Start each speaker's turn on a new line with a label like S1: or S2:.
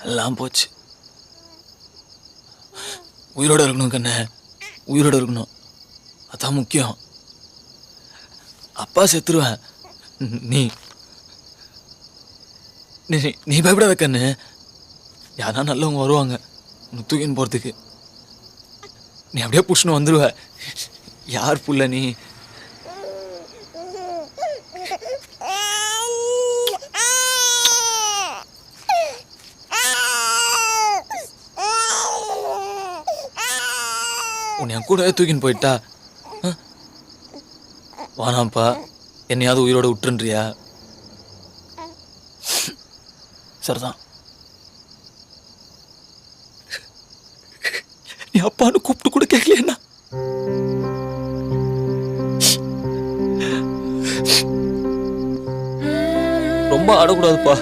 S1: எல்லாம் போச்சு. உயிரோட இருக்கணும் கண்ணே, உயிரோட இருக்கணும், அதான் முக்கியம். அப்பா செத்துருவேன், நீ நீ நீ பயப்படாத கண்ணு. யாரா நல்லவங்க வருவாங்க உன்னை தூக்கின்னு போகிறதுக்கு. நீ அப்படியே புஷ்ணு வந்துடுவ. யார் புள்ள நீ? உன்னை என் கூடவே தூக்கின்னு போயிட்டா வானாப்பா, என்னையாவது உயிரோட விட்டுன்றியா? சரிதான், நீ அப்பான்னு கூப்பிட்டு கூட கேட்கலையா? ரொம்ப ஆடக்கூடாதுப்பா.